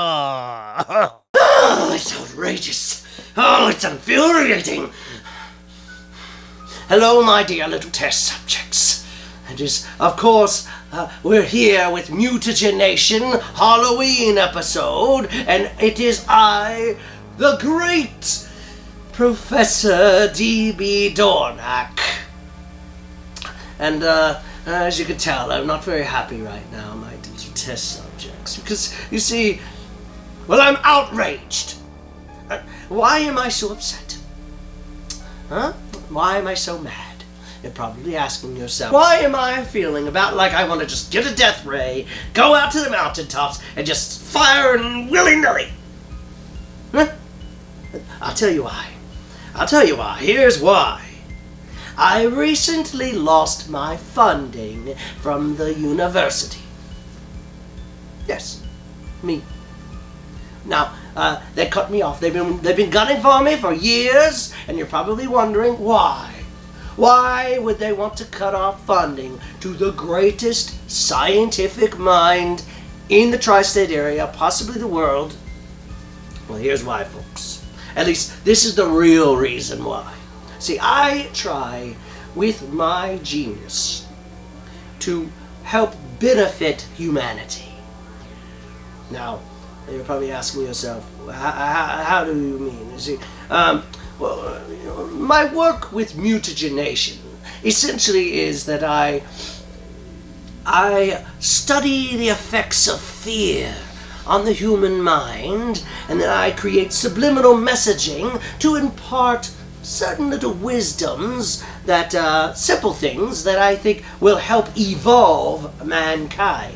Oh, it's outrageous. Oh, it's infuriating. Hello, my dear little test subjects. It is, of course, we're here with Mutagen Nation Halloween episode, and it is I, the GREAT Professor DB Dornake. And, as you can tell, I'm not very happy right now, my little test subjects, because, you see, well, I'm outraged. Why am I so upset? Huh? Why am I so mad? You're probably asking yourself, why am I feeling about like I want to just get a death ray, go out to the mountaintops, and just fire and willy-nilly? Huh? I'll tell you why. I'll tell you why. Here's why. I recently lost my funding from the university. Yes, me. Now, they cut me off. They've been gunning for me for years, and you're probably wondering why. Why would they want to cut off funding to the greatest scientific mind in the tri-state area, possibly the world? Well, here's why, folks. At least, this is the real reason why. See, I try with my genius to help benefit humanity. Now, you're probably asking yourself, how do you mean? You see, well, my work with Mutagen Nation essentially is that I study the effects of fear on the human mind, and then I create subliminal messaging to impart certain little wisdoms that, simple things that I think will help evolve mankind.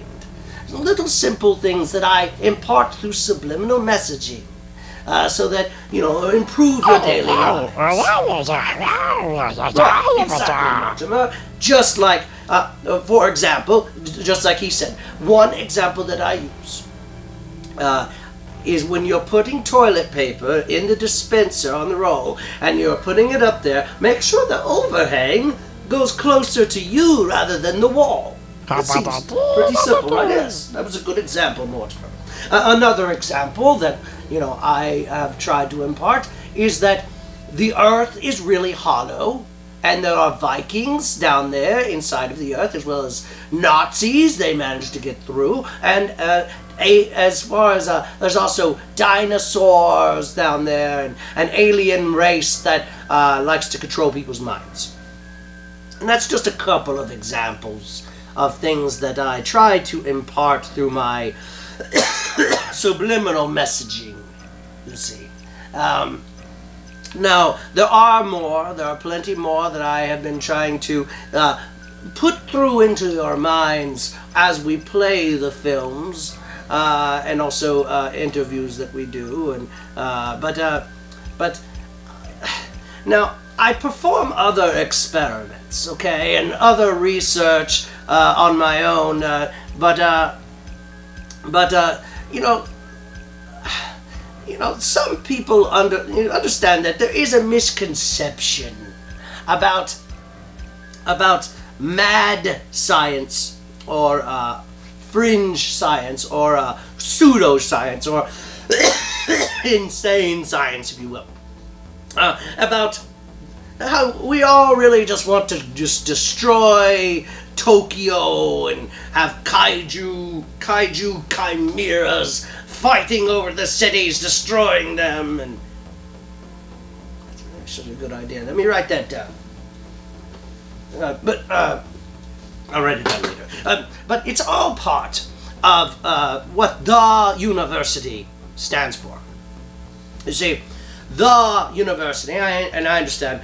Little simple things that I impart through subliminal messaging, so that, you know, improve your daily life. Right, exactly, Mortimer. Just like, for example, just like he said, one example that I use is when you're putting toilet paper in the dispenser on the roll, and you're putting it up there, make sure the overhang goes closer to you rather than the wall. It seems pretty simple, right? Yes, that was a good example, Mortimer. Another example that, you know, I have tried to impart is that the Earth is really hollow, and there are Vikings down there inside of the Earth, as well as Nazis. They managed to get through, and as far as there's also dinosaurs down there, and an alien race that likes to control people's minds. And that's just a couple of examples of things that I try to impart through my subliminal messaging, you see. Now, there are plenty more that I have been trying to put through into your minds as we play the films, and also interviews that we do, and but now I perform other experiments, okay, and other research on my own, but you know, some people understand that there is a misconception about mad science, or fringe science, or pseudoscience, or insane science, if you will, about how we all really just want to just destroy Tokyo and have kaiju chimeras fighting over the cities, destroying them, and that's actually a good idea. Let me write that down. But I'll write it down later. But it's all part of what the university stands for. You see, the university, and I understand,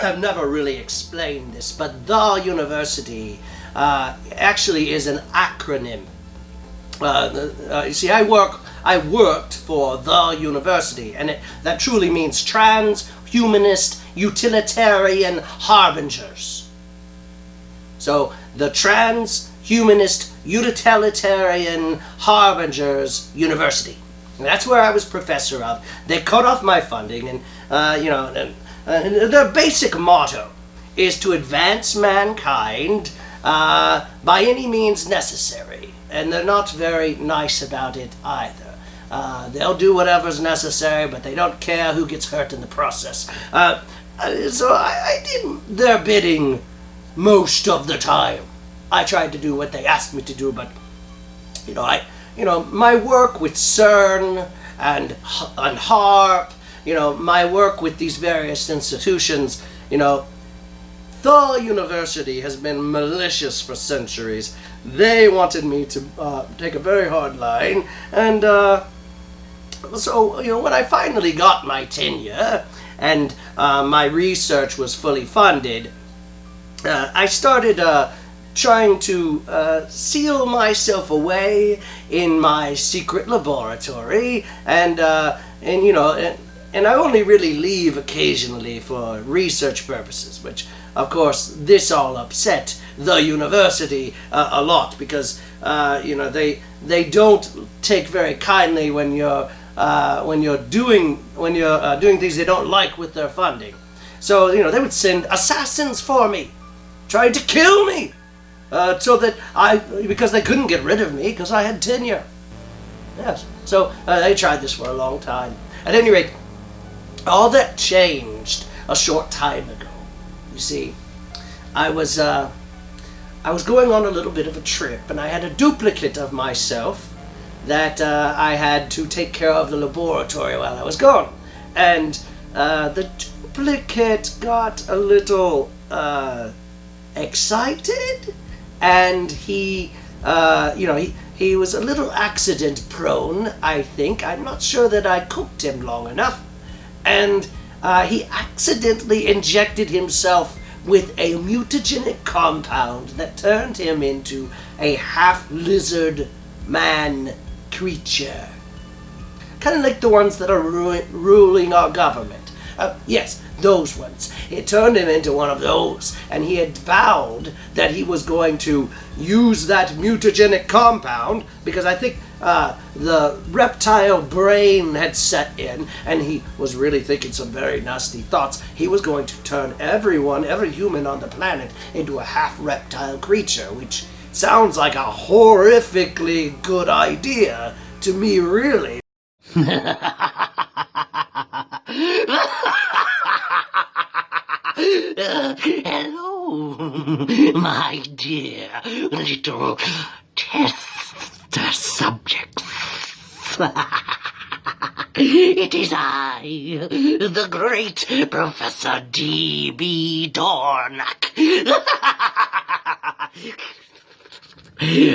I've never really explained this, but the university actually is an acronym. You see, I worked for the university, and that truly means transhumanist utilitarian harbingers. So the Transhumanist Utilitarian Harbingers University. And that's where I was professor of. They cut off my funding, and their basic motto is to advance mankind by any means necessary. And they're not very nice about it either. They'll do whatever's necessary, but they don't care who gets hurt in the process. So I did their bidding most of the time. I tried to do what they asked me to do, but my work with CERN and HARP, my work with these various institutions, the university has been malicious for centuries. They wanted me to take a very hard line, and so when I finally got my tenure and my research was fully funded, I started trying to seal myself away in my secret laboratory, and I only really leave occasionally for research purposes, which of course this all upset the university a lot, because they don't take very kindly when you're doing things they don't like with their funding. So they would send assassins for me, trying to kill me, so that because they couldn't get rid of me because I had tenure. Yes. So they tried this for a long time. At any rate, all that changed a short time ago. You see, I was going on a little bit of a trip, and I had a duplicate of myself that I had to take care of the laboratory while I was gone. And the duplicate got a little excited, and he was a little accident prone, I think. I'm not sure that I cooked him long enough. And he accidentally injected himself with a mutagenic compound that turned him into a half-lizard man creature. Kind of like the ones that are ruling our government. Yes, those ones. It turned him into one of those, and he had vowed that he was going to use that mutagenic compound, because I think the reptile brain had set in, and he was really thinking some very nasty thoughts. He was going to turn every human on the planet into a half-reptile creature, which sounds like a horrifically good idea to me, really. Hello, my dear little test subjects. It is I, the great Professor DB Dornake.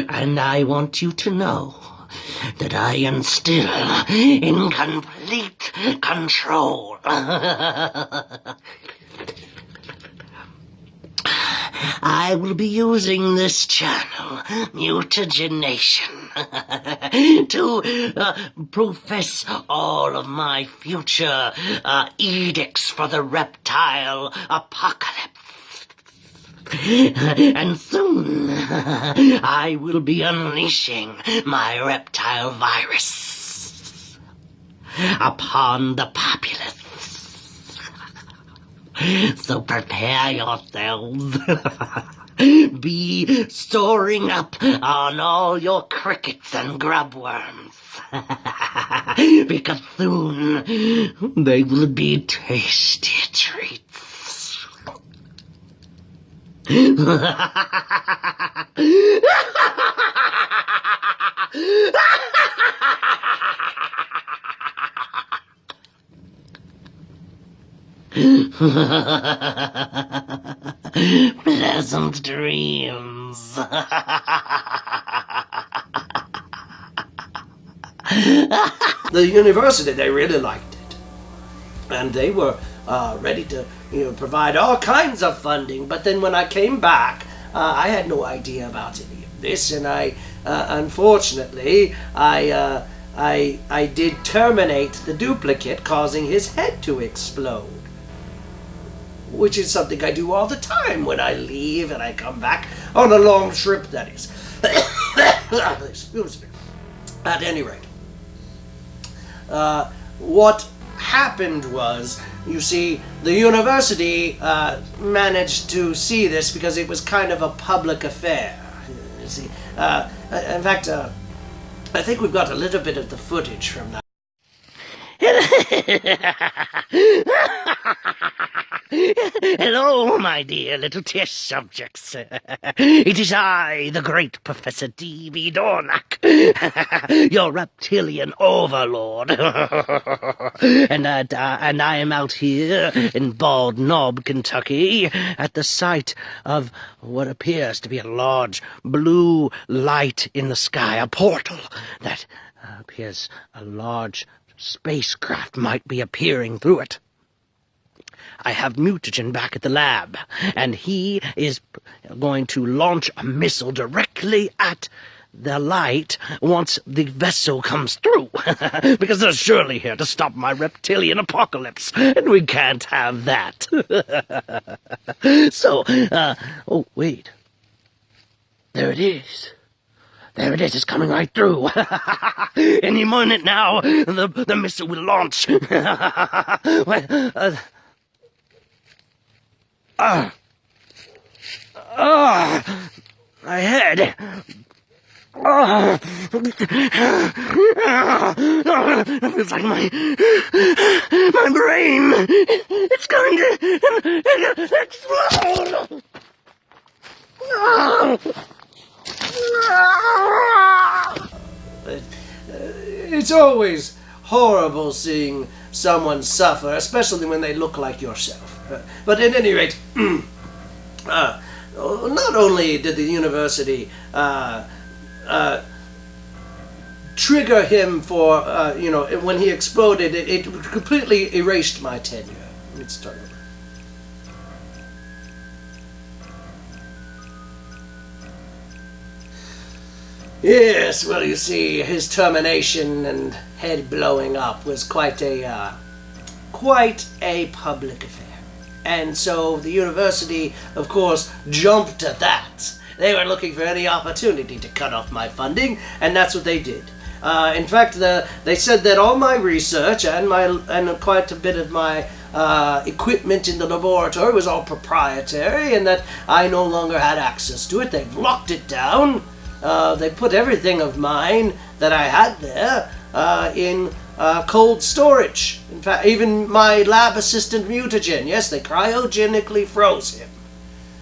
And I want you to know that I am still in complete control. I will be using this channel, Mutagenation, to profess all of my future edicts for the reptile apocalypse. And soon, I will be unleashing my reptile virus upon the populace. So prepare yourselves. Be storing up on all your crickets and grubworms. Because soon they will be tasty treats. Pleasant dreams. The university, they really liked it. And they were ready to provide all kinds of funding. But then when I came back, I had no idea about any of this. And I, unfortunately, I did terminate the duplicate, causing his head to explode. Which is something I do all the time when I leave and I come back on a long trip, that is. Excuse me. At any rate, what happened was, you see, the university managed to see this because it was kind of a public affair. You see, in fact, I think we've got a little bit of the footage from that. Hello, my dear little test subjects. It is I, the great Professor DB Dornake, your reptilian overlord. and I am out here in Bald Knob, Kentucky, at the site of what appears to be a large blue light in the sky, a portal that appears a large spacecraft might be appearing through it. I have Mutagen back at the lab, and he is going to launch a missile directly at the light once the vessel comes through, because they're surely here to stop my reptilian apocalypse, and we can't have that. So, oh, wait. There it is. There it is, it's coming right through. Any moment now, the missile will launch. My head. It feels like my brain. It's going to explode. It's always horrible seeing someone suffer, especially when they look like yourself. But at any rate, not only did the university trigger him for, when he exploded, it completely erased my tenure. Let's start over. Yes, well, you see, his termination and head blowing up was quite a public affair. And so the university, of course, jumped at that. They were looking for any opportunity to cut off my funding, and that's what they did. In fact, they said that all my research and quite a bit of my equipment in the laboratory was all proprietary, and that I no longer had access to it. They've locked it down. They put everything of mine that I had there in cold storage. In fact, even my lab assistant Mutagen, yes, they cryogenically froze him.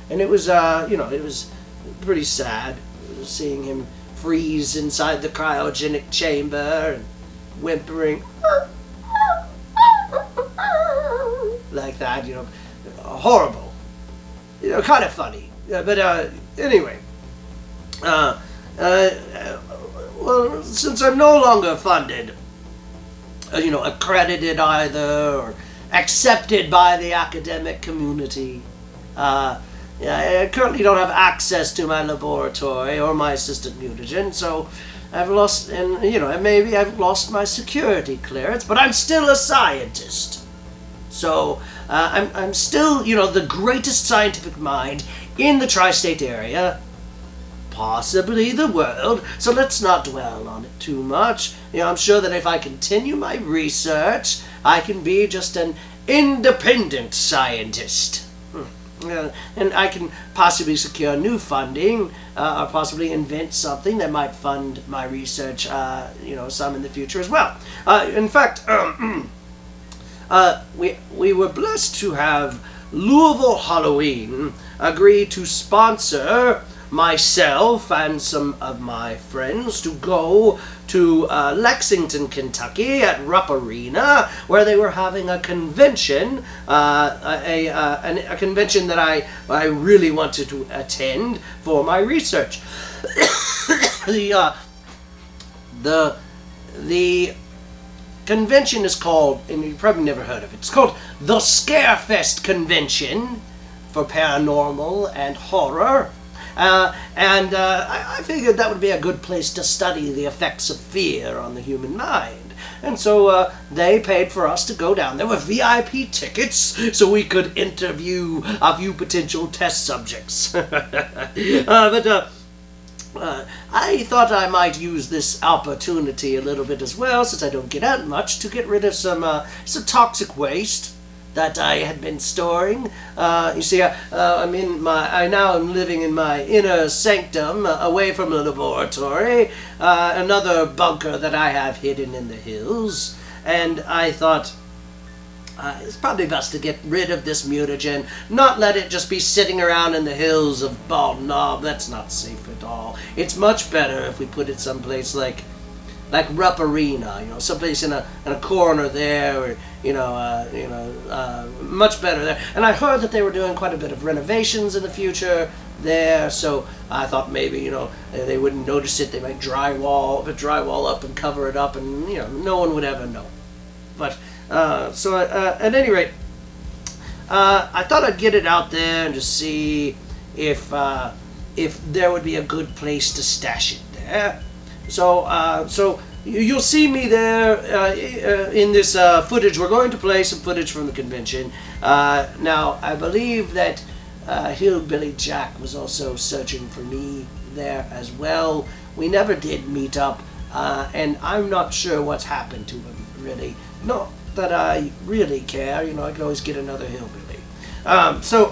And it was, it was pretty sad seeing him freeze inside the cryogenic chamber and whimpering like that, horrible. Kind of funny. But anyway. Well, since I'm no longer funded, accredited either, or accepted by the academic community, I currently don't have access to my laboratory or my assistant Mutagen, so I've lost, maybe I've lost my security clearance, but I'm still a scientist. So, I'm still, the greatest scientific mind in the tri-state area, possibly the world, so let's not dwell on it too much. I'm sure that if I continue my research, I can be just an independent scientist. And I can possibly secure new funding, or possibly invent something that might fund my research, some in the future as well. In fact, we were blessed to have Louisville Halloween agree to sponsor myself and some of my friends to go to Lexington, Kentucky at Rupp Arena, where they were having a convention, a convention that I really wanted to attend for my research. The convention is called, and you probably never heard of it, it's called the Scarefest Convention for Paranormal and Horror. I figured that would be a good place to study the effects of fear on the human mind. And so they paid for us to go down there with VIP tickets so we could interview a few potential test subjects. I thought I might use this opportunity a little bit as well, since I don't get out much, to get rid of some toxic waste that I had been storing. You see, I now am living in my inner sanctum, away from the laboratory, another bunker that I have hidden in the hills, and I thought it's probably best to get rid of this mutagen, not let it just be sitting around in the hills of Bald Knob. That's not safe at all. It's much better if we put it someplace like Rupp Arena, someplace in a corner there, or much better there. And I heard that they were doing quite a bit of renovations in the future there, so I thought maybe they wouldn't notice it. They might put drywall up and cover it up, and no one would ever know. But at any rate, I thought I'd get it out there and just see if there would be a good place to stash it there. So you'll see me there in this footage. We're going to play some footage from the convention. Now, I believe that Hillbilly Jack was also searching for me there as well. We never did meet up, and I'm not sure what's happened to him, really. Not that I really care. I can always get another hillbilly. So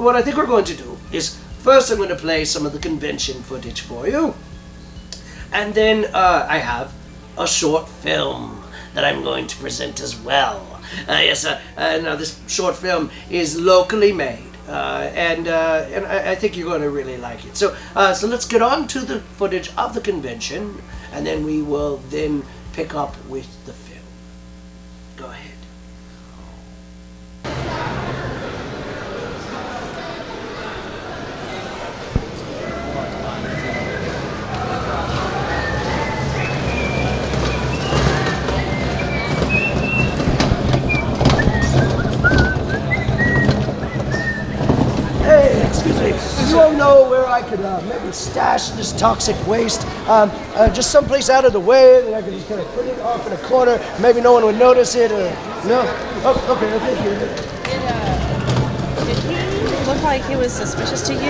what I think we're going to do is, first I'm going to play some of the convention footage for you. And then I have a short film that I'm going to present as well. Now this short film is locally made, and I think you're going to really like it. So let's get on to the footage of the convention, and then we will then pick up with the film. Go ahead. You all know where I could maybe stash this toxic waste, just someplace out of the way that I could just kind of put it off in a corner. Maybe no one would notice it, or no? Oh, okay, Did he look like he was suspicious to you?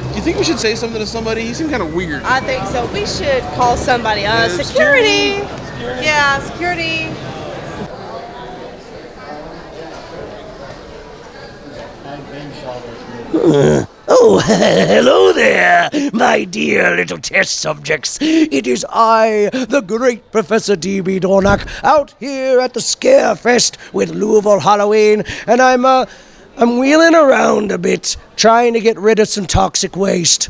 Do you think we should say something to somebody? He seemed kind of weird. I think so. We should call somebody. Security. Yeah, security. Hello there, my dear little test subjects. It is I, the great Professor DB Dornake, out here at the Scarefest with Louisville Halloween, and I'm wheeling around a bit, trying to get rid of some toxic waste.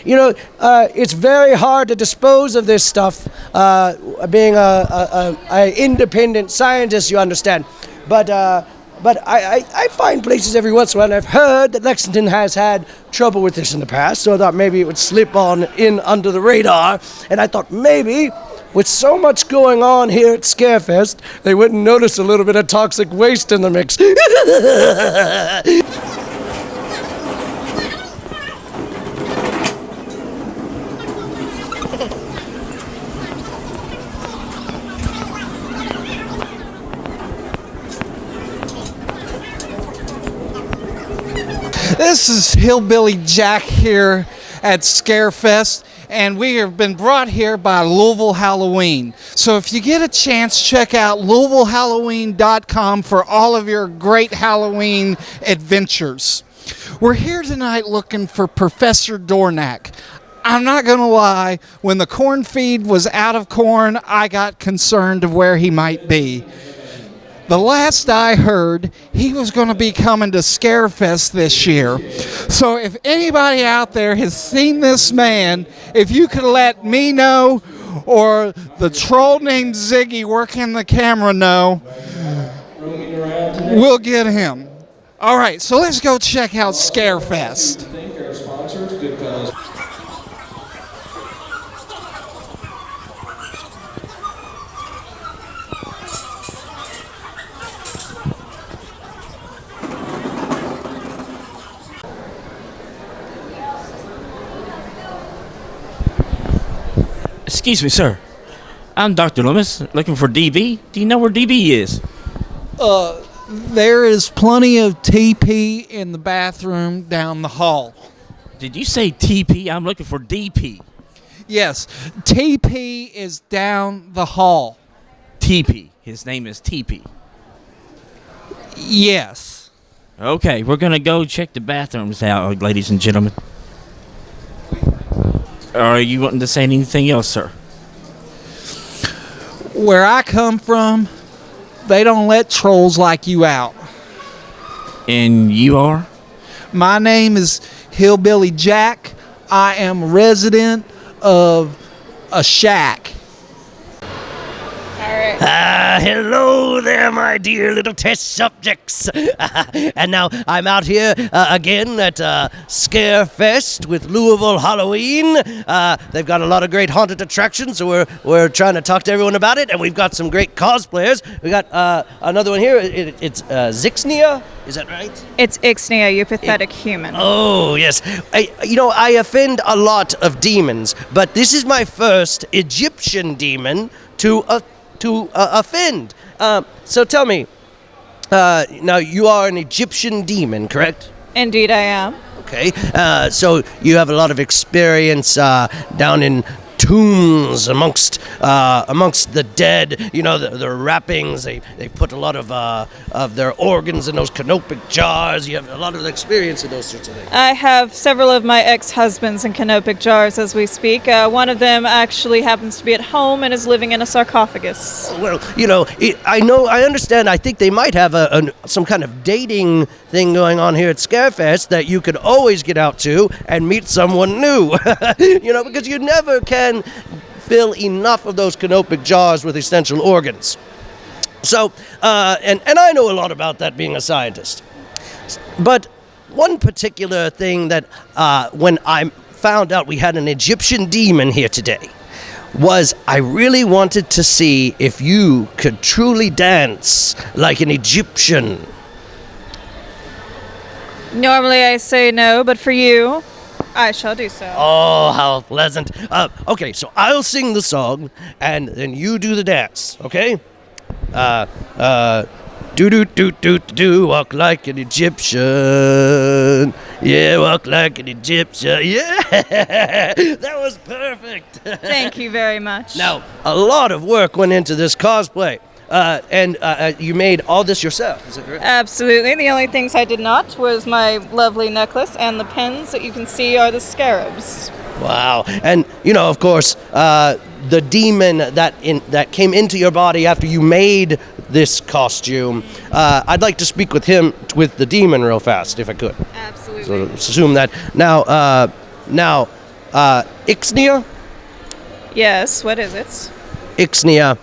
It's very hard to dispose of this stuff, being a independent scientist, you understand. But I find places every once in a while, and I've heard that Lexington has had trouble with this in the past, so I thought maybe it would slip on in under the radar, and I thought maybe, with so much going on here at Scarefest, they wouldn't notice a little bit of toxic waste in the mix. This is Hillbilly Jack here at Scarefest, and we have been brought here by Louisville Halloween. So if you get a chance, check out LouisvilleHalloween.com for all of your great Halloween adventures. We're here tonight looking for Professor Dornake. I'm not going to lie, when the corn feed was out of corn, I got concerned of where he might be. The last I heard, he was going to be coming to Scarefest this year. So if anybody out there has seen this man, if you could let me know or the troll named Ziggy working the camera know, we'll get him. All right, so let's go check out Scarefest. Thank our sponsors, Goodfellas. Excuse me, sir. I'm Dr. Loomis, looking for DB. Do you know where DB is? There is plenty of TP in the bathroom down the hall. Did you say TP? I'm looking for DP. Yes, TP is down the hall. TP. His name is TP. Yes. Okay, we're going to go check the bathrooms out, ladies and gentlemen. Are you wanting to say anything else, sir? Where I come from, they don't let trolls like you out. And you are? My name is Hillbilly Jack. I am a resident of a shack. Hello there, my dear little test subjects. And now I'm out here again at Scarefest with Louisville Halloween. They've got a lot of great haunted attractions, so we're trying to talk to everyone about it. And we've got some great cosplayers. We got another one here. It's Zixnia. Is that right? It's Ixnea, you pathetic human. Oh, yes. I offend a lot of demons, but this is my first Egyptian demon to offend. So tell me, now you are an Egyptian demon, correct? Indeed I am. Okay, so you have a lot of experience down in tombs amongst the dead. You know, the wrappings. They put a lot of their organs in those canopic jars. You have a lot of experience in those sorts of things. I have several of my ex-husbands in canopic jars as we speak. One of them actually happens to be at home and is living in a sarcophagus. Well, I understand. I think they might have some kind of dating thing going on here at Scarefest that you could always get out to and meet someone new. Because you never can fill enough of those canopic jars with essential organs. So, and I know a lot about that being a scientist. But one particular thing that when I found out we had an Egyptian demon here today was I really wanted to see if you could truly dance like an Egyptian. Normally I say no, but for you, I shall do so. Oh, how pleasant. Okay, so I'll sing the song, and then you do the dance, okay? Do, walk like an Egyptian. Yeah, walk like an Egyptian. Yeah, that was perfect. Thank you very much. Now, a lot of work went into this cosplay. And you made all this yourself, is that correct? Absolutely. The only things I did not was my lovely necklace, and the pens that you can see are the scarabs. Wow. And, of course, the demon that came into your body after you made this costume, I'd like to speak with the demon real fast, if I could. Absolutely. So assume that. Now, Ixnea? Yes, what is it? Ixnea.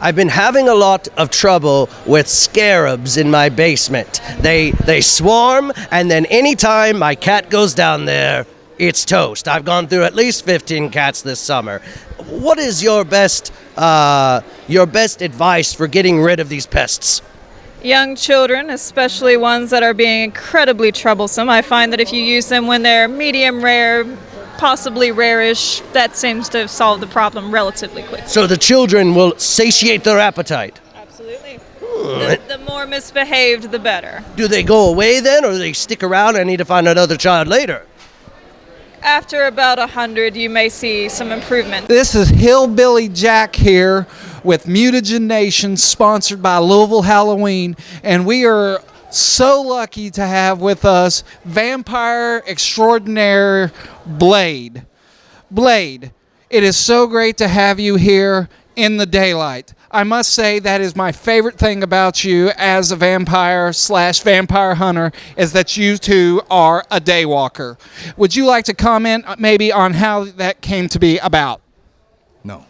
I've been having a lot of trouble with scarabs in my basement. They swarm, and then anytime my cat goes down there, it's toast. I've gone through at least 15 cats this summer. What is your best advice for getting rid of these pests? Young children, especially ones that are being incredibly troublesome. I find that if you use them when they're medium rare, possibly rarish, that seems to solve the problem relatively quickly. So the children will satiate their appetite. Absolutely. The more misbehaved, the better. Do they go away then, or do they stick around and need to find another child later? After about 100, you may see some improvement. This is Hillbilly Jack here with Mutagen Nation, sponsored by Louisville Halloween, and we are so lucky to have with us vampire extraordinaire Blade. Blade, it is so great to have you here in the daylight. I must say that is my favorite thing about you as a vampire/vampire hunter is that you two are a daywalker. Would you like to comment maybe on how that came to be about? No.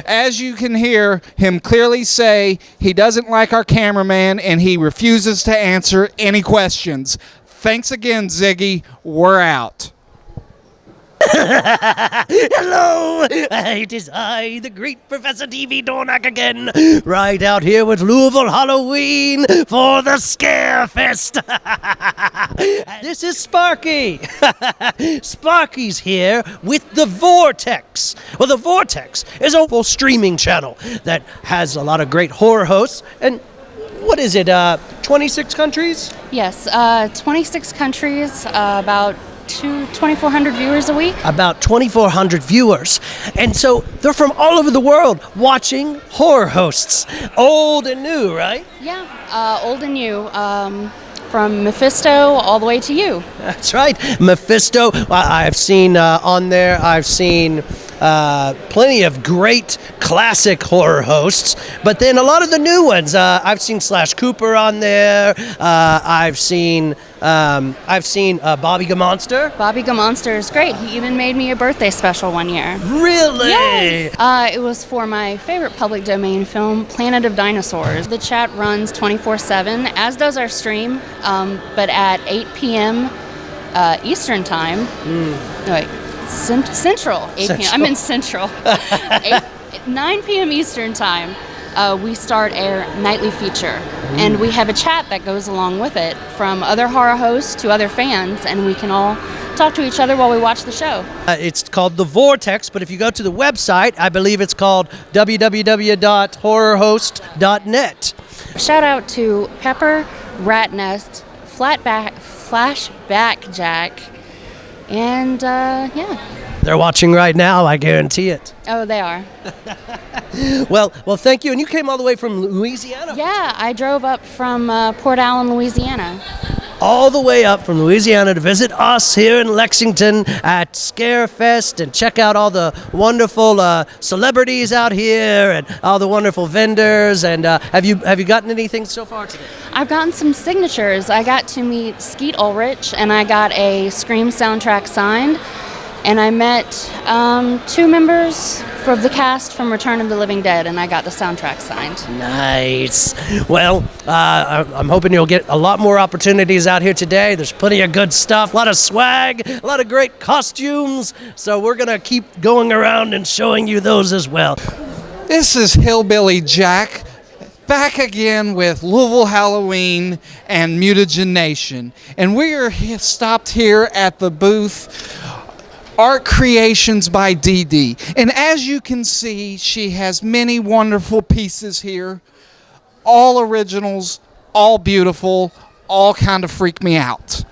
As you can hear him clearly say, he doesn't like our cameraman and he refuses to answer any questions. Thanks again, Ziggy. We're out. Hello! It is I, the great Professor DB Dornake again, right out here with Louisville Halloween for the Scarefest. This is Sparky. Sparky's here with the Vortex. Well, the Vortex is a full streaming channel that has a lot of great horror hosts. And what is it, 26 countries? Yes, 26 countries, about 2,400 viewers a week. About 2,400 viewers. And so they're from all over the world watching horror hosts. Old and new, right? Yeah, old and new. From Mephisto all the way to you. That's right. Mephisto, I've seen on there, I've seen plenty of great classic horror hosts, but then a lot of the new ones. I've seen Slash Cooper on there. I've seen Bobby Gamonster. Bobby Gamonster is great. He even made me a birthday special one year. Really? Yes. It was for my favorite public domain film, Planet of Dinosaurs. The chat runs 24/7, as does our stream, but at 8 p.m. Eastern Time. No, wait. Central, 8 p.m. I'm in Central. 9 p.m. Eastern Time, we start our nightly feature. And we have a chat that goes along with it from other horror hosts to other fans, and we can all talk to each other while we watch the show. It's called The Vortex, but if you go to the website, I believe it's called www.horrorhost.net. Shout out to Pepper, Rat Nest, Flashback Jack, and yeah. They're watching right now, I guarantee it. Oh, they are. Well, thank you. And you came all the way from Louisiana? Yeah, I drove up from Port Allen, Louisiana. All the way up from Louisiana to visit us here in Lexington at Scarefest and check out all the wonderful celebrities out here and all the wonderful vendors. And have you gotten anything so far today? I've gotten some signatures. I got to meet Skeet Ulrich, and I got a Scream soundtrack signed. And I met 2 members of the cast from Return of the Living Dead, and I got the soundtrack signed. Nice. Well, I'm hoping you'll get a lot more opportunities out here today. There's plenty of good stuff, a lot of swag, a lot of great costumes. So we're going to keep going around and showing you those as well. This is Hillbilly Jack, back again with Louisville Halloween and Mutagen Nation. And we are stopped here at the booth Art Creations by DD. And as you can see, she has many wonderful pieces here. All originals, all beautiful, all kind of freak me out.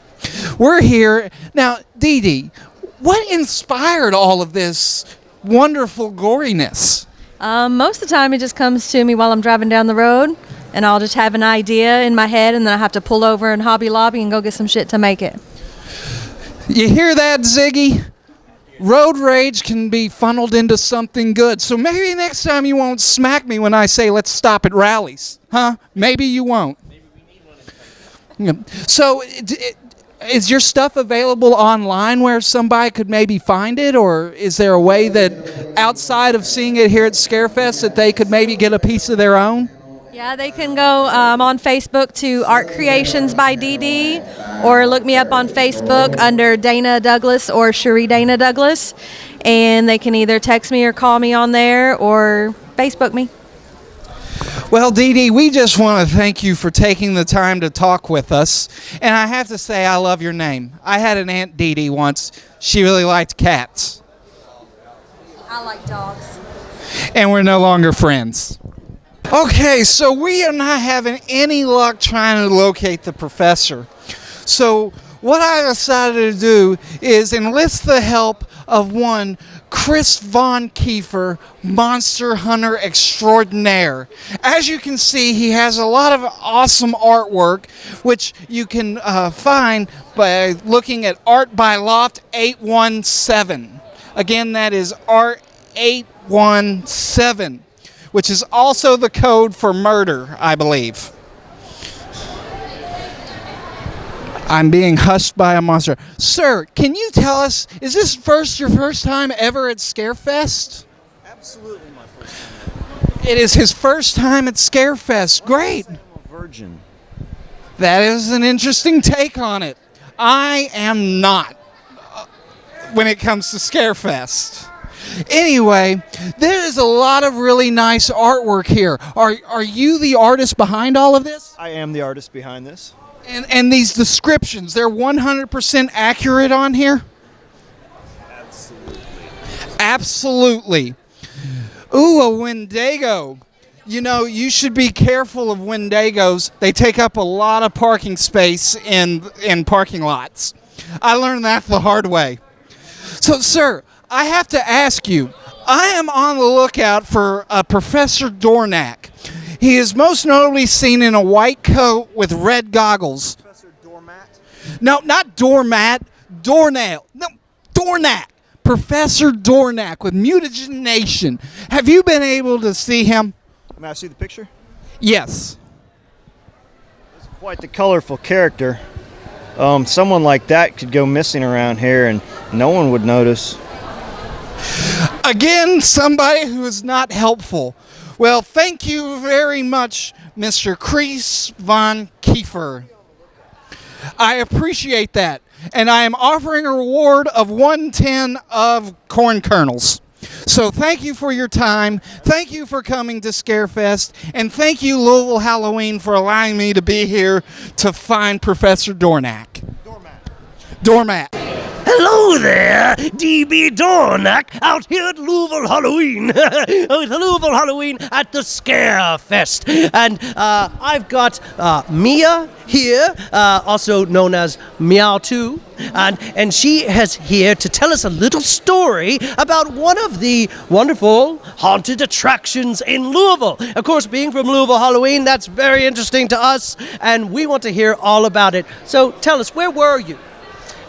We're here. Now, DD, what inspired all of this wonderful goriness? Most of the time it just comes to me while I'm driving down the road, and I'll just have an idea in my head, and then I have to pull over in Hobby Lobby and go get some shit to make it. You hear that, Ziggy? Road rage can be funneled into something good. So maybe next time you won't smack me when I say let's stop at rallies. Huh? Maybe you won't. Maybe we need one. So is your stuff available online where somebody could maybe find it? Or is there a way that outside of seeing it here at Scarefest that they could maybe get a piece of their own? Yeah, they can go on Facebook to Art Creations by DD, or look me up on Facebook under Dana Douglas or Cherie Dana Douglas, and they can either text me or call me on there or Facebook me. Well, Dee Dee, we just want to thank you for taking the time to talk with us. And I have to say, I love your name. I had an Aunt Dee Dee once. She really liked cats. I like dogs. And we're no longer friends. Okay, so we are not having any luck trying to locate the professor. So what I decided to do is enlist the help of one Chris Von Kiefer, monster hunter extraordinaire. As you can see, he has a lot of awesome artwork, which you can find by looking at Art by Loft 817. Again, that is Art 817. which is also the code for murder, I believe. I'm being hushed by a monster. Sir, can you tell us, is this your first time ever at Scarefest? Absolutely my first time. It is his first time at Scarefest. Great. I'm a virgin. That is an interesting take on it. I am not when it comes to Scarefest. Anyway, there is a lot of really nice artwork here. Are you the artist behind all of this? I am the artist behind this. And these descriptions, they're 100% accurate on here? Absolutely. Absolutely. Ooh, a Wendigo. You know, you should be careful of Wendigos. They take up a lot of parking space in parking lots. I learned that the hard way. So, sir, I have to ask you, I am on the lookout for Professor Dornake. He is most notably seen in a white coat with red goggles. Professor Doormat? No, not doormat. Doornail. No, Dornake. Professor Dornake with Mutagen. Have you been able to see him? May I see the picture? Yes. It's quite the colorful character. Someone like that could go missing around here and no one would notice. Again, somebody who is not helpful. Well, thank you very much, Mr. Kreese von Kiefer. I appreciate that. And I am offering a reward of 110 of corn kernels. So thank you for your time. Thank you for coming to Scarefest. And thank you, Louisville Halloween, for allowing me to be here to find Professor Dornake. Doormat. Hello there, DB Dornake, out here at Louisville Halloween. With Louisville Halloween at the Scarefest. And I've got Mia here, also known as Meow 2. And she is here to tell us a little story about one of the wonderful haunted attractions in Louisville. Of course, being from Louisville Halloween, that's very interesting to us, and we want to hear all about it. So tell us, where were you?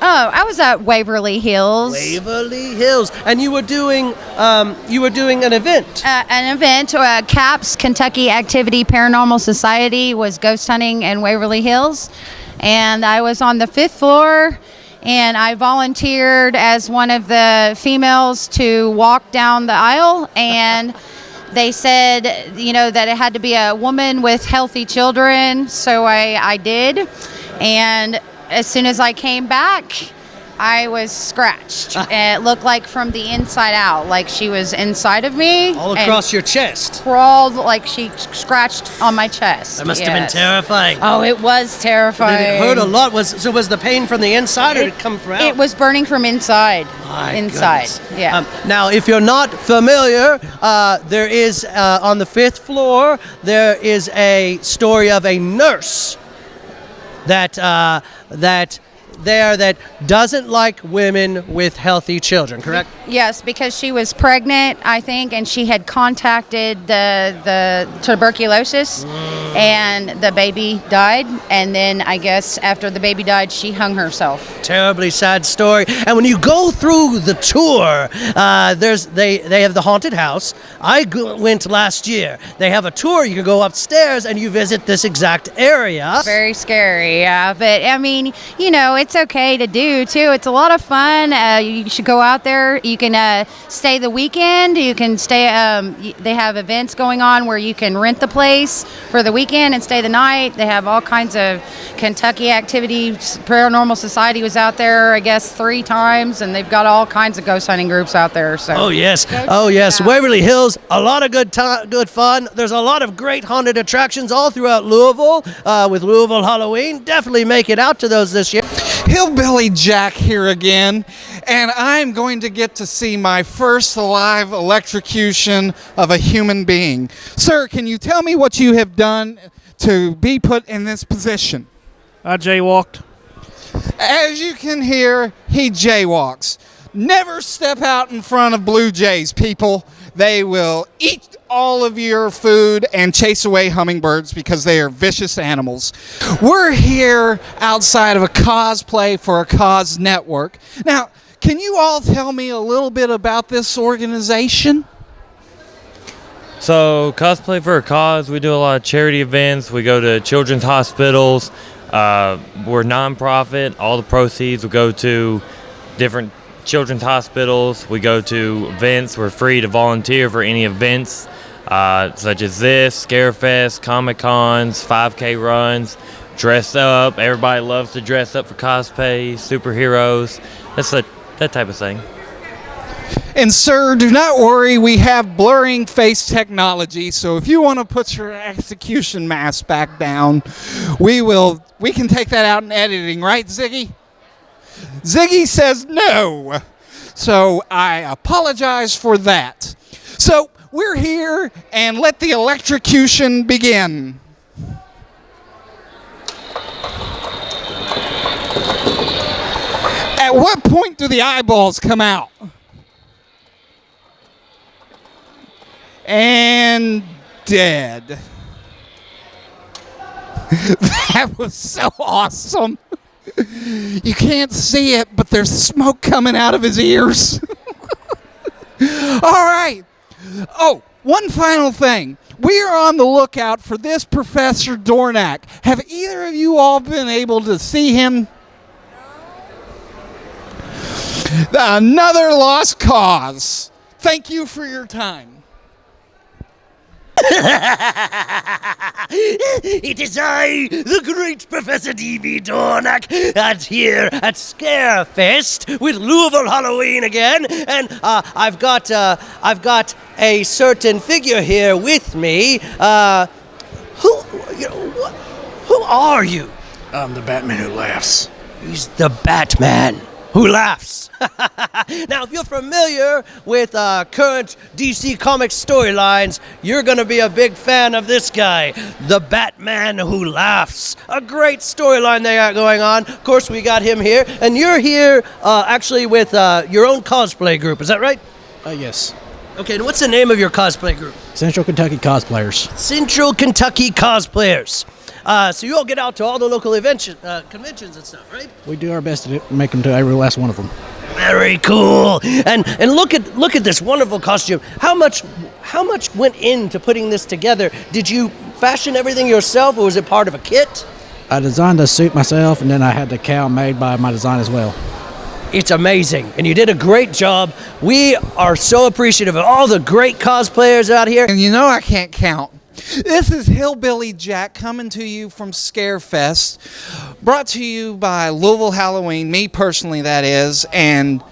Oh, I was at Waverly Hills. Waverly Hills, and you were doing an event. CAPS, Kentucky Activity Paranormal Society, was ghost hunting in Waverly Hills, and I was on the 5th floor, and I volunteered as one of the females to walk down the aisle, and they said, that it had to be a woman with healthy children, so I did, and as soon as I came back, I was scratched. And it looked like from the inside out, like she was inside of me. All across your chest. Crawled like she scratched on my chest. That must have been terrifying. Oh, it was terrifying. Did it hurt a lot? Was the pain from the inside or did it come from out? It was burning from inside. My inside, goodness. yeah. Now, if you're not familiar, there is, on the 5th floor, there is a story of a nurse that doesn't like women with healthy children, correct? Yes, because she was pregnant, I think, and she had contacted the tuberculosis, and the baby died, and then I guess after the baby died, she hung herself. Terribly sad story. And when you go through the tour, they have the haunted house. I went last year. They have a tour. You can go upstairs and you visit this exact area. Very scary, yeah. But I mean, it's okay to do too. It's a lot of fun. You should go out there. You can stay the weekend. You can stay. They have events going on where you can rent the place for the weekend and stay the night. They have all kinds of Kentucky activities. Paranormal Society was out there, I guess, 3 times, and they've got all kinds of ghost hunting groups out there. So. Oh yes. Waverly Hills, a lot of good fun. There's a lot of great haunted attractions all throughout Louisville. With Louisville Halloween, definitely make it out to those this year. Hillbilly Jack here again, and I'm going to get to see my first live electrocution of a human being. Sir, can you tell me what you have done to be put in this position? I jaywalked. As you can hear, he jaywalks. Never step out in front of blue jays, people. They will eat all of your food and chase away hummingbirds because they are vicious animals. We're here outside of a cosplay for a cause network. Now, can you all tell me a little bit about this organization? So, Cosplay for a Cause, we do a lot of charity events. We go to children's hospitals. We're nonprofit. All the proceeds will go to different children's hospitals. We go to events. We're free to volunteer for any events, such as this, Scarefest, Comic-Cons, 5K runs, dress up. Everybody loves to dress up for cosplay, superheroes. That type of thing. And sir, do not worry, we have blurring face technology, so if you want to put your execution mask back down, we can take that out in editing, right, Ziggy? Ziggy says no. So I apologize for that. So we're here, and let the electrocution begin. At what point do the eyeballs come out? And dead. That was so awesome. You can't see it, but there's smoke coming out of his ears. All right. Oh, one final thing. We are on the lookout for this Professor Dornake. Have either of you all been able to see him? Another lost cause. Thank you for your time. It is I, the great Professor DB Dornake, and here at Scarefest with Louisville Halloween again, and I've got a certain figure here with me. Who are you? I'm the Batman who laughs. He's the Batman who laughs. Now, if you're familiar with current DC Comics storylines, you're going to be a big fan of this guy, the Batman who laughs. A great storyline they got going on. Of course, we got him here, and you're here actually with your own cosplay group. Is that right? Yes. Okay, and what's the name of your cosplay group? Central Kentucky Cosplayers. Central Kentucky Cosplayers. So you all get out to all the local conventions and stuff, right? We do our best to make them to every last one of them. Very cool. And look at this wonderful costume. How much went into putting this together? Did you fashion everything yourself, or was it part of a kit? I designed the suit myself, and then I had the cowl made by my design as well. It's amazing, and you did a great job. We are so appreciative of all the great cosplayers out here. And you know I can't count. This is Hillbilly Jack coming to you from Scarefest, brought to you by Louisville Halloween, me personally that is, and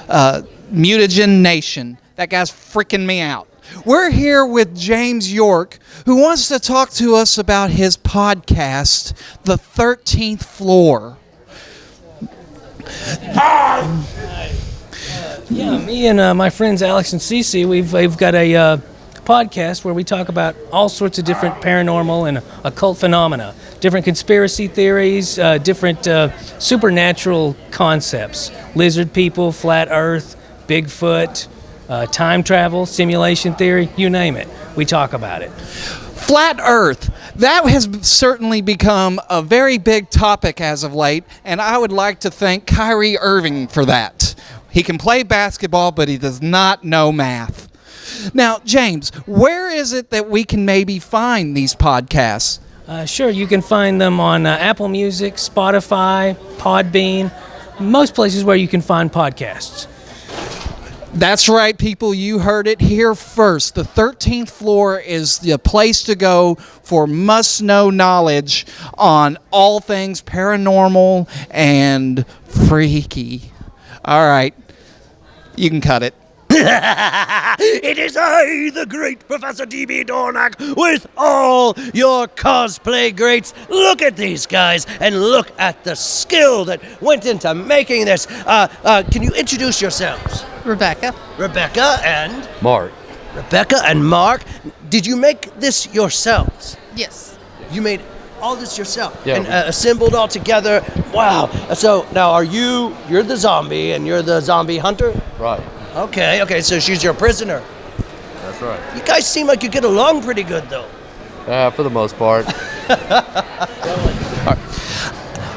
Mutagen Nation. That guy's freaking me out. We're here with James York, who wants to talk to us about his podcast, The 13th Floor. Yeah, me and my friends Alex and Cece, we've got a podcast where we talk about all sorts of different paranormal and occult phenomena, different conspiracy theories, different supernatural concepts, lizard people, flat earth, Bigfoot, time travel, simulation theory, you name it. We talk about it. Flat Earth, that has certainly become a very big topic as of late, and I would like to thank Kyrie Irving for that. He can play basketball, but he does not know math. Now, James, where is it that we can maybe find these podcasts? Sure, you can find them on Apple Music, Spotify, Podbean, most places where you can find podcasts. That's right, people. You heard it here first. The 13th Floor is the place to go for must-know knowledge on all things paranormal and freaky. All right. You can cut it. It is I, the great Professor DB Dornake, with all your cosplay greats. Look at these guys, and look at the skill that went into making this. Can you introduce yourselves? Rebecca. Rebecca and? Mark. Rebecca and Mark. Did you make this yourselves? Yes. You made all this yourself? Yeah. And assembled all together? Wow. So now you're the zombie, and you're the zombie hunter? Right. Okay, so she's your prisoner. That's right. You guys seem like you get along pretty good, though. For the most part.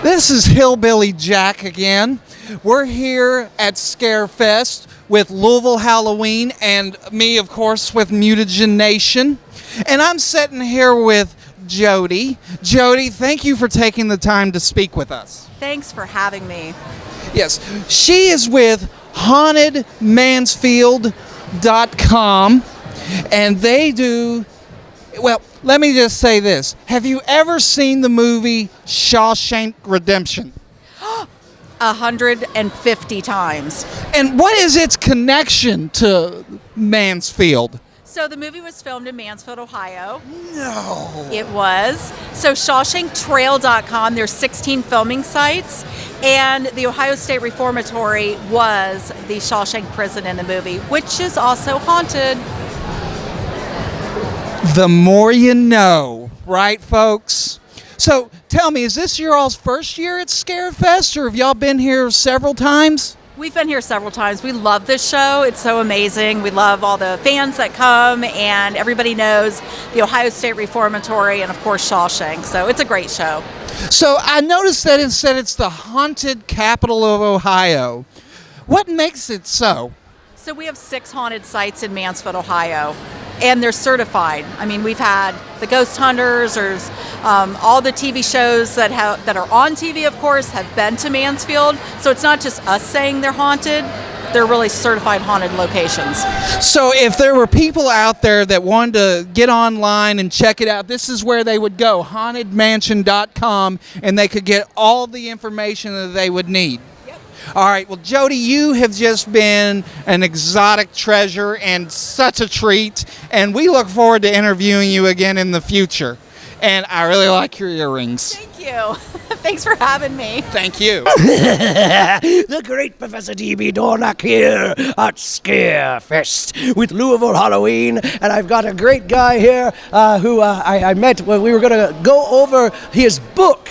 This is Hillbilly Jack again. We're here at Scarefest with Louisville Halloween, and me, of course, with Mutagen Nation. And I'm sitting here with Jody. Jody, thank you for taking the time to speak with us. Thanks for having me. Yes, she is with hauntedmansfield.com, and they do, well, let me just say this. Have you ever seen the movie Shawshank Redemption? 150 times. And what is its connection to Mansfield? So the movie was filmed in Mansfield, Ohio. No. It was. So ShawshankTrail.com, there's 16 filming sites, and the Ohio State Reformatory was the Shawshank prison in the movie, which is also haunted. The more you know, right, folks? So tell me, is this your all's first year at Scarefest, or have y'all been here several times? We've been here several times. We love this show. It's so amazing. We love all the fans that come, and everybody knows the Ohio State Reformatory and, of course, Shawshank. So it's a great show. So I noticed that it said it's the haunted capital of Ohio. What makes it so? So we have 6 haunted sites in Mansfield, Ohio, and they're certified. I mean, we've had the Ghost Hunters, or all the TV shows that are on TV, of course, have been to Mansfield. So it's not just us saying they're haunted. They're really certified haunted locations. So if there were people out there that wanted to get online and check it out, this is where they would go, hauntedmansion.com, and they could get all the information that they would need. All right, well, Jody, you have just been an exotic treasure and such a treat, and we look forward to interviewing you again in the future. And I really like your earrings. Thank you. Thanks for having me. Thank you. The great Professor DB Dornake here at Scarefest with Louisville Halloween, and I've got a great guy here who I met when we were going to go over his book.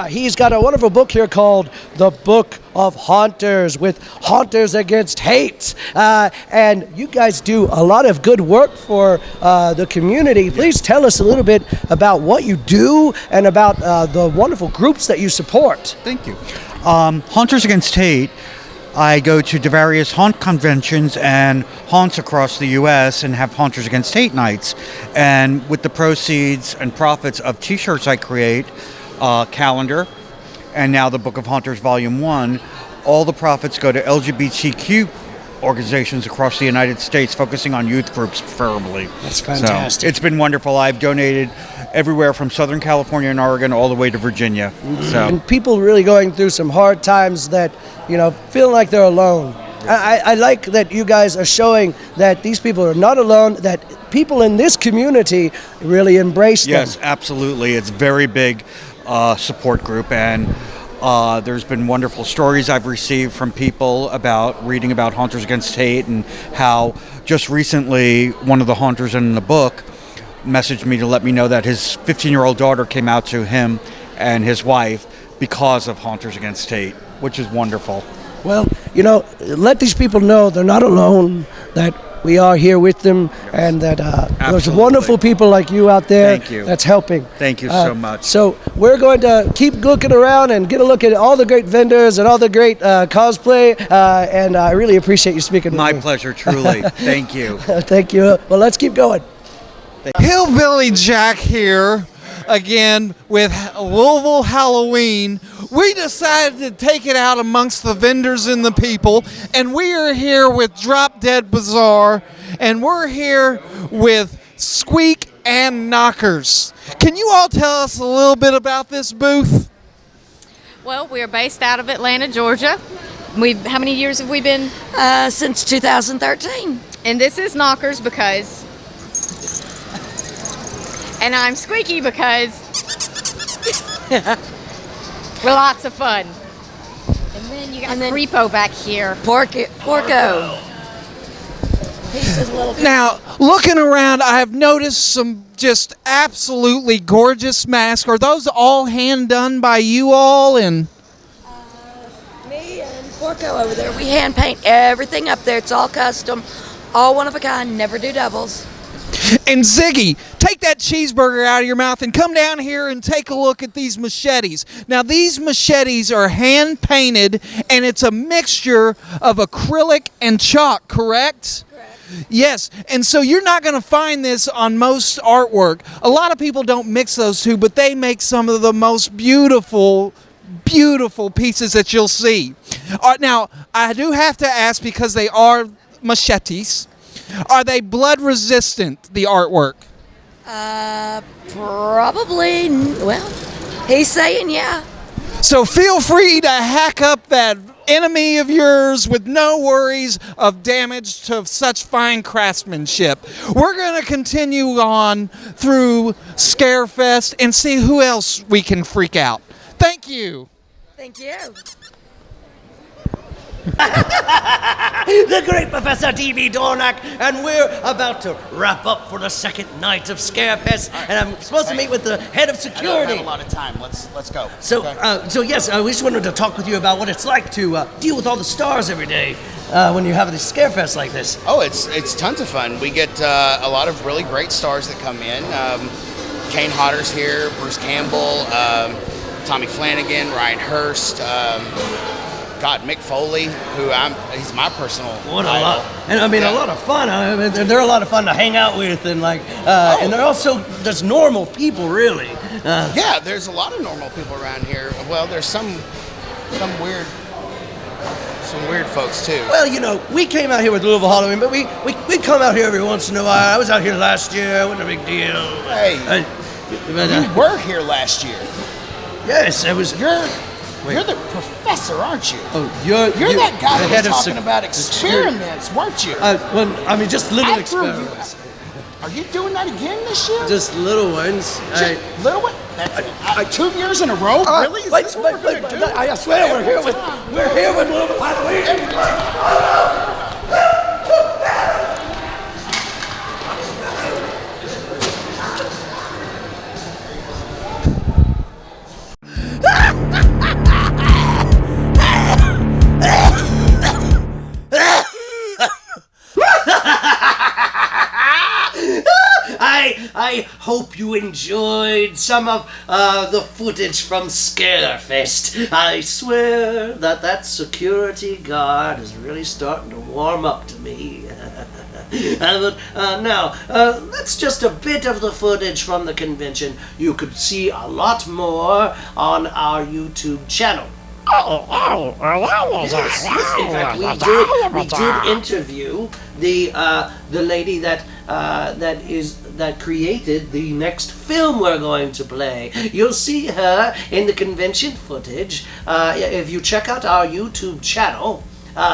He's got a wonderful book here called The Book of Haunters, with Haunters Against Hate. And you guys do a lot of good work for the community. Please tell us a little bit about what you do and about the wonderful groups that you support. Thank you. Haunters Against Hate, I go to the various haunt conventions and haunts across the U.S. and have Haunters Against Hate nights. And with the proceeds and profits of t-shirts I create, calendar, and now the Book of Haunters Volume 1, all the profits go to LGBTQ organizations across the United States, focusing on youth groups preferably. That's fantastic. So it's been wonderful. I've donated everywhere from Southern California and Oregon all the way to Virginia. So And people really going through some hard times that, feel like they're alone. I like that you guys are showing that these people are not alone, that people in this community really embrace them. yes, absolutely. It's very big support group, and there's been wonderful stories I've received from people about reading about Haunters Against Hate, and how just recently one of the haunters in the book messaged me to let me know that his 15-year-old daughter came out to him and his wife because of Haunters Against Hate, which is wonderful. Well, let these people know they're not alone, that we are here with them, and that there's wonderful people like you out there that's helping. Thank you so much. So we're going to keep looking around and get a look at all the great vendors and all the great cosplay, and I really appreciate you speaking with me. My pleasure, truly. Thank you. Thank you. Well, let's keep going. Hillbilly Jack here, again with Louisville Halloween. We decided to take it out amongst the vendors and the people, and we are here with Drop Dead Bazaar, and we're here with Squeak and Knockers. Can you all tell us a little bit about this booth? Well, we're based out of Atlanta, Georgia. How many years have we been? Since 2013. And this is Knockers because... And I'm Squeaky because... we're lots of fun. And then you got Creepo back here. Porco. Now, looking around, I have noticed some just absolutely gorgeous masks. Are those all hand done by you all? And Me and Porco over there, we hand paint everything up there. It's all custom, all one of a kind, never do doubles. And Ziggy, take that cheeseburger out of your mouth and come down here and take a look at these machetes. Now, these machetes are hand painted, and it's a mixture of acrylic and chalk, correct? Yes, and so you're not going to find this on most artwork. A lot of people don't mix those two, but they make some of the most beautiful pieces that you'll see. Now, I do have to ask, because they are machetes, are they blood resistant, the artwork? Probably. Well, he's saying yeah. So feel free to hack up that enemy of yours with no worries of damage to such fine craftsmanship. We're going to continue on through Scarefest and see who else we can freak out. Thank you. Thank you. The great Professor DB Dornake, and we're about to wrap up for the second night of Scarefest, and I'm supposed to meet with the head of security. I don't have a lot of time. Let's go. So, okay. Yes, we just wanted to talk with you about what it's like to deal with all the stars every day when you have these Scarefests like this. Oh, it's tons of fun. We get a lot of really great stars that come in. Kane Hodder's here, Bruce Campbell, Tommy Flanagan, Ryan Hurst. Mick Foley, he's my personal What a idol. lot. And I mean, a lot of fun. I mean, they're a lot of fun to hang out with, and and they're also just normal people, really. Yeah, there's a lot of normal people around here. Well, there's some weird folks too. Well, we came out here with Louisville Halloween, but we come out here every once in a while. I was out here last year. Wasn't a big deal. Hey, you were here last year. Yes, it was. You're the professor, aren't you? Oh, you're that guy the that head was of talking about experiments, weren't you? Just little experiments. Are you doing that again this year? Just little ones. Little ones? 2 years in a row? Really? Is this what we're going to do? I swear we're here with Little Halloween. I hope you enjoyed some of the footage from Scarefest. I swear that security guard is really starting to warm up to me. Now, that's just a bit of the footage from the convention. You could see a lot more on our YouTube channel. Yes. In fact, we did interview the lady that created the next film we're going to play. You'll see her in the convention footage. If you check out our YouTube channel,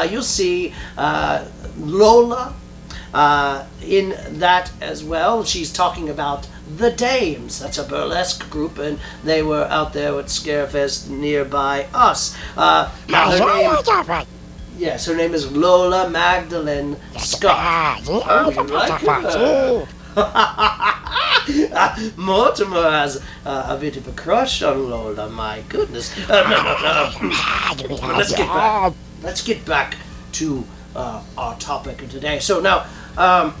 you'll see Lola in that as well. She's talking about the Dames. That's a burlesque group, and they were out there at Scarefest nearby us. Her name is Lola Magdalene Scott. Oh, you like her? Mortimer has a bit of a crush on Lola. My goodness. Let's get back to our topic of today. So now, I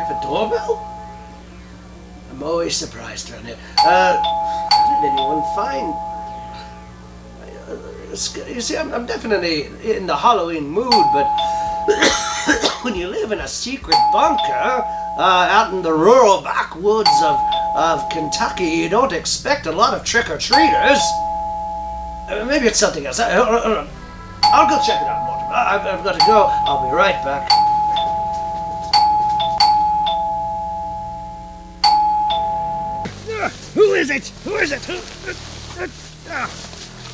have a doorbell? I'm always surprised around here. How did anyone find... You see, I'm definitely in the Halloween mood, but when you live in a secret bunker out in the rural backwoods of Kentucky, you don't expect a lot of trick-or-treaters. Maybe it's something else. I'll go check it out, Mortimer. I've got to go. I'll be right back. Who is it? Who is it?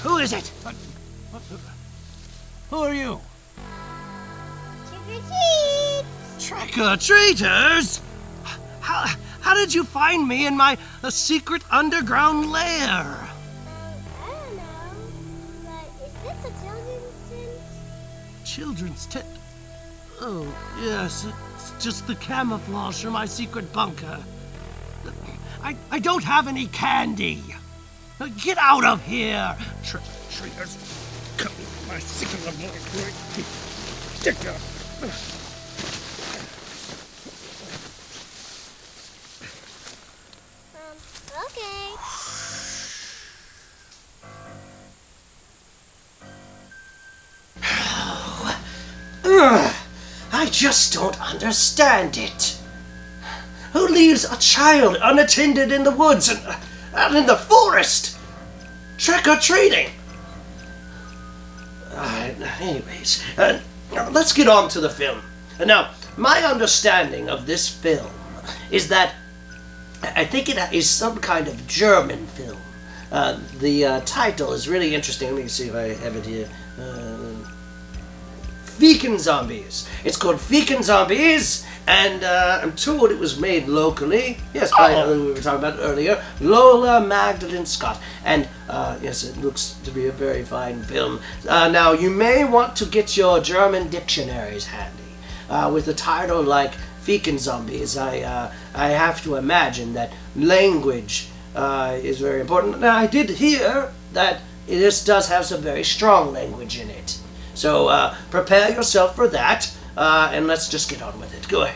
Who is it? Who are you? Trick-or-treaters? How did you find me in my secret underground lair? I don't know, but is this a children's tent? Oh, yes, it's just the camouflage for my secret bunker. I don't have any candy. Get out of here! Trick-or-treaters, come to my secret bunker. Okay. I just don't understand it. Who leaves a child unattended in the woods and out in the forest? Trick-or-treating. Anyways, let's get on to the film. Now, my understanding of this film is that I think it is some kind of German film. The title is really interesting. Let me see if I have it here. Vegan Zombies. It's called Vegan Zombies, and I'm told it was made locally. Yes, by we were talking about earlier, Lola M Scott. And yes, it looks to be a very fine film. Now, you may want to get your German dictionaries handy. With a title like Vegan Zombies, I have to imagine that language is very important. Now, I did hear that this does have some very strong language in it. So prepare yourself for that, and let's just get on with it. Go ahead.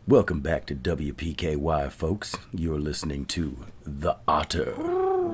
Welcome back to WPKY, folks. You're listening to The Otter.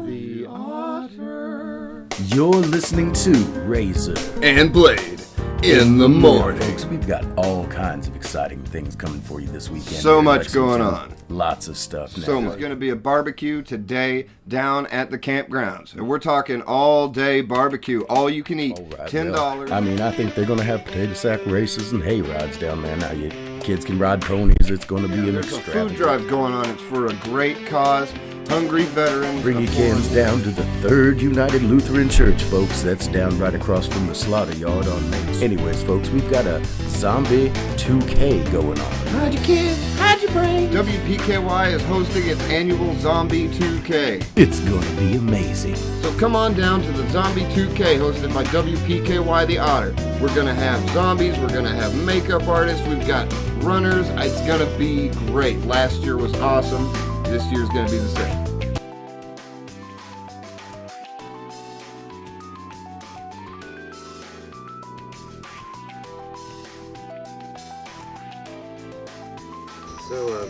The Otter. You're listening to Razor And Blade in the morning. Folks, we've got all kinds of exciting things coming for you this weekend. So much going on. Lots of stuff now. So there's going to be a barbecue today down at the campgrounds. And we're talking all day barbecue, all you can eat, Right, $10. well, I mean, I think they're going to have potato sack races and hay rides down there. Now, you kids can ride ponies. It's going to be an There's a extravagant food drive going on. It's for a great cause. Hungry veterans. Bring your cans down to the 3rd United Lutheran Church, folks. That's down right across from the slaughter yard on Main Street. Anyways, folks, we've got a zombie 2K going on. Hide your kids, hide your brains. WPKY is hosting its annual Zombie 2K. It's gonna be amazing. So come on down to the Zombie 2K hosted by WPKY The Otter. We're gonna have zombies, we're gonna have makeup artists, we've got runners. It's gonna be great. Last year was awesome. This year's gonna be the same. So,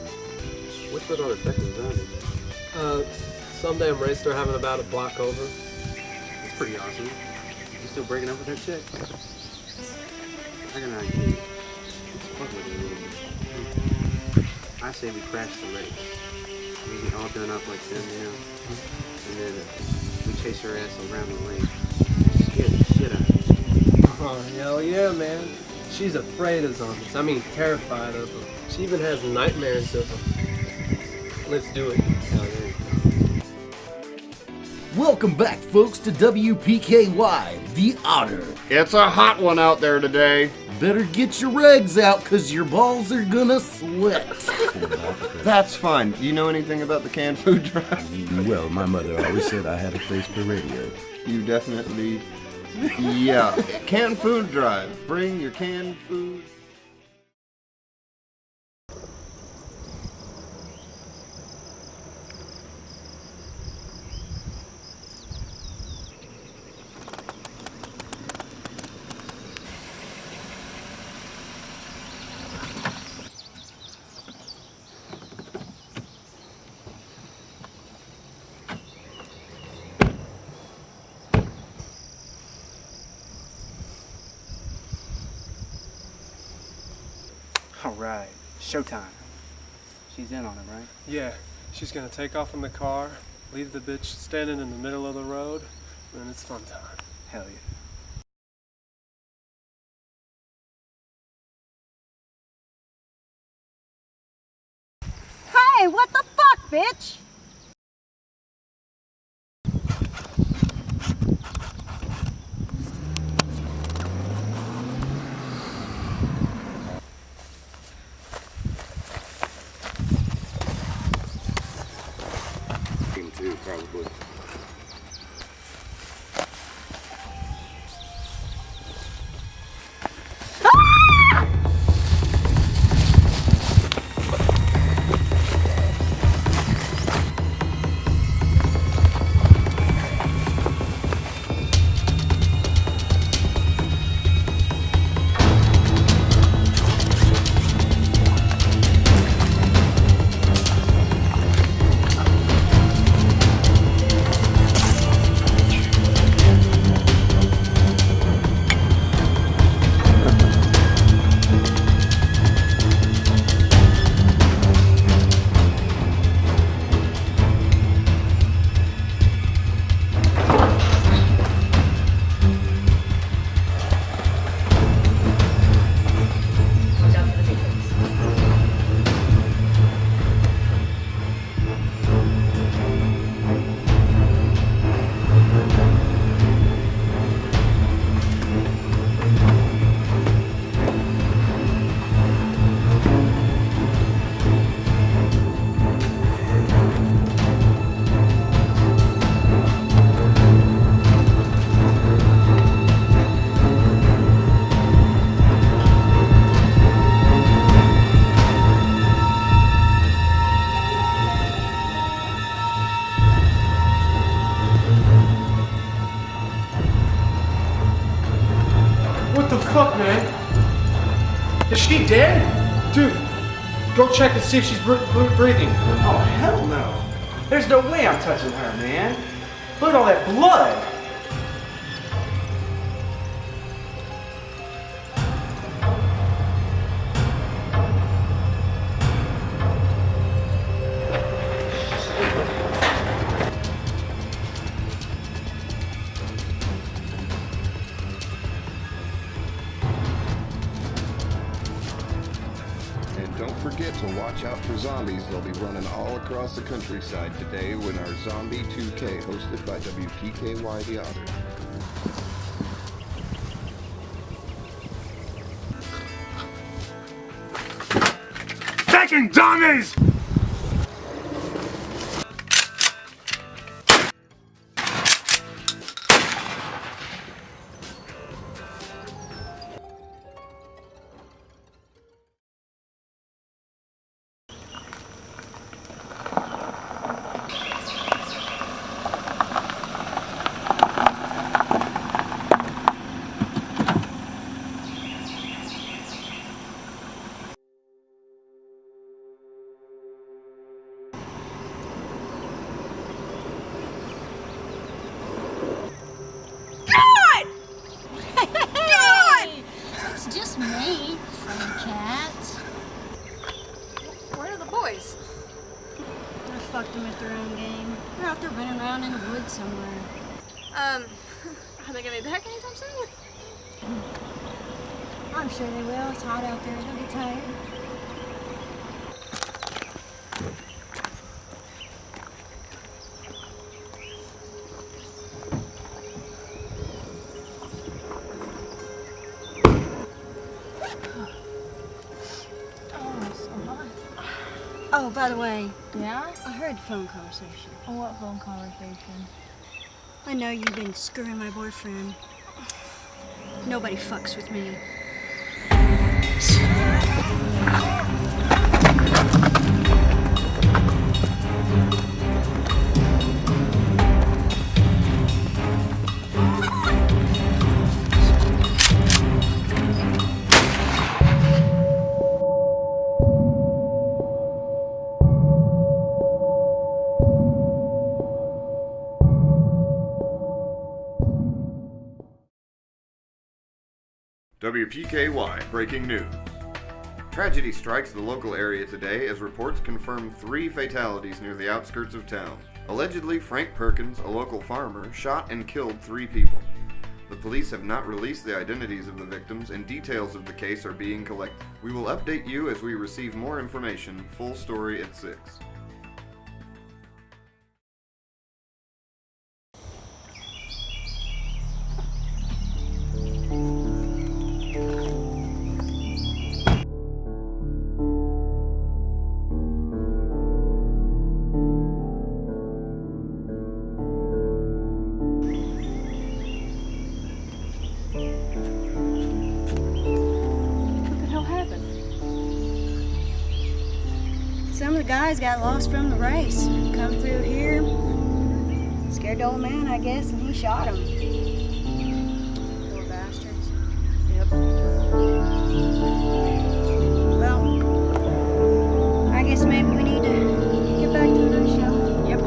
what's with all the fucking zombies? Some damn race they're having about a block over. It's pretty awesome. You still breaking up with that chick? I got an idea. Fuck with it a little bit. I say we crash the race. We get all done up like them, you know? And then we chase her ass around the lake. Scare the shit out of her. Oh, hell yeah, man. She's afraid of zombies. I mean, terrified of them. She even has nightmares of them. Let's do it. Welcome back, folks, to WPKY, The Otter. It's a hot one out there today. Better get your rags out, because your balls are gonna sweat. That's fine. Do you know anything about the canned food drive? Well, my mother always said I had a face for radio. You definitely... Yeah. Canned food drive. Bring your canned food. Alright, showtime. She's in on it, right? Yeah, she's gonna take off in the car, leave the bitch standing in the middle of the road, and it's fun time. Hell yeah. Hey, what the fuck, bitch? Him too, probably. she dead? Dude, go check and see if she's breathing. Oh, hell no. There's no way I'm touching her, man. Look at all that blood. Don't forget to watch out for zombies. They'll be running all across the countryside today when our Zombie 2K, hosted by WPKY The Otter. Fucking zombies! It's just me, funny cat. Where are the boys? I fucked them at their own game. They're out there running around in the woods somewhere. Are they gonna be back anytime soon? I'm sure they will. It's hot out there. They'll get tired. Oh, by the way. Yeah? I heard the phone conversation. What phone conversation? I know you've been screwing my boyfriend. Nobody fucks with me. WPKY Breaking News. Tragedy strikes the local area today as reports confirm 3 fatalities near the outskirts of town. Allegedly, Frank Perkins, a local farmer, shot and killed 3 people. The police have not released the identities of the victims and details of the case are being collected. We will update you as we receive more information. Full story at 6. Some of the guys got lost from the race. Come through here, scared the old man, I guess, and he shot him. Poor bastards. Yep. Well, I guess maybe we need to get back to the race show. Yep.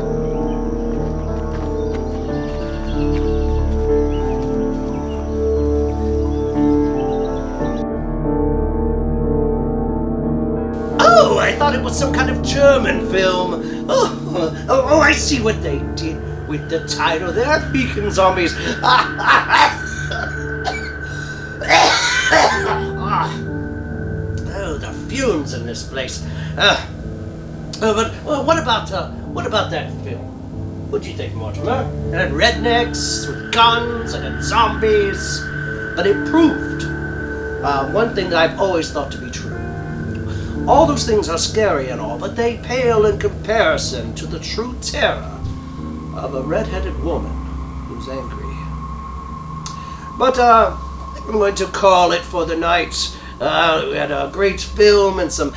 Oh, I thought it was some kind of German film. Oh, I see what they did with the title there. Beacon Zombies. Oh, the fumes in this place. But what about that film? What'd you think, Mortimer? It had rednecks with guns and had zombies, but it proved one thing that I've always thought to be true. All those things are scary and all, but they pale in comparison to the true terror of a red-headed woman who's angry. But I'm going to call it for the night. We had a great film and some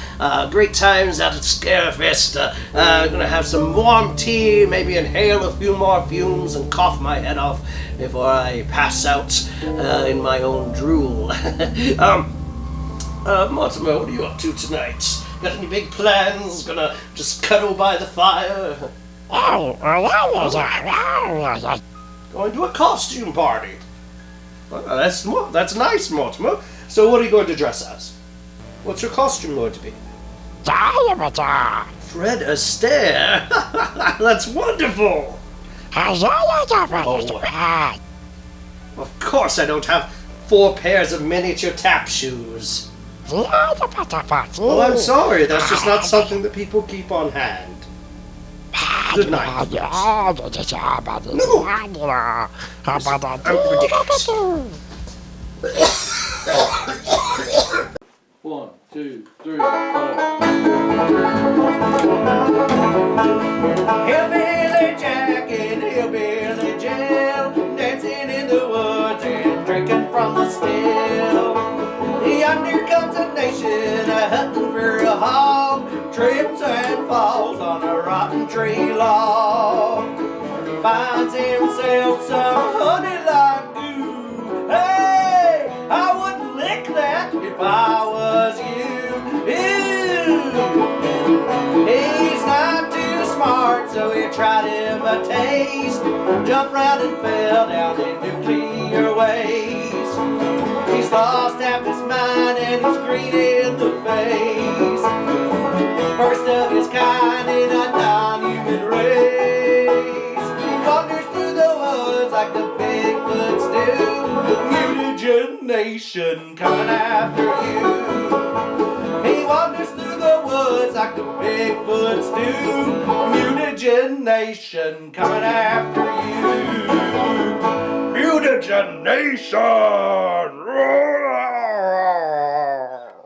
great times out at Scarefest. We're going to have some warm tea, maybe inhale a few more fumes and cough my head off before I pass out in my own drool. Mortimer, what are you up to tonight? Got any big plans? Gonna just cuddle by the fire? Going to a costume party. Well, that's nice, Mortimer. So what are you going to dress as? What's your costume going to be? Fred Astaire. That's wonderful. Oh. Of course I don't have 4 pairs of miniature tap shoes. Well, I'm sorry. That's just not something that people keep on hand. Good night. No. One, two, three, four. Hillbilly Jack and Hillbilly Jill, dancing in the woods and drinking from the still. Yonder comes a nation hunting for a hog, trips and falls on a rotten tree log. Finds himself some honey like goo. Hey, I wouldn't lick that if I was you. Ew. He's not too smart, so he tried him a taste. Jumped round and fell down in nuclear waste. He's lost half his mind and he's green in the face. First of his kind in a non-human race. He wanders through the woods like the Bigfoots do. Mutagen Nation coming after you. He wanders through the woods like the Bigfoots do. Mutagen Nation coming after you. Mutagen Nation!